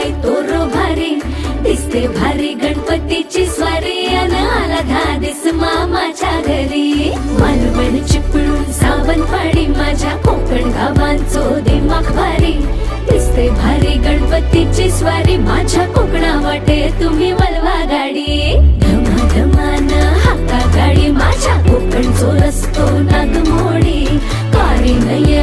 बाई तोरो भारी दिसते भारी गणपतीची स्वारी अन आला धादिस मामाच्या घरी मालवण चिपळूण सावंतवाडी माझ्या कोकण गावांचो दिमाग भारी दिसते भारी गणपतीची स्वारी माझ्या कोकणा वाटे तुम्ही वलवा गाडी धमाधमान हाका गाडी माझ्या कोकणचो रस्तो नागमोडी कारी नये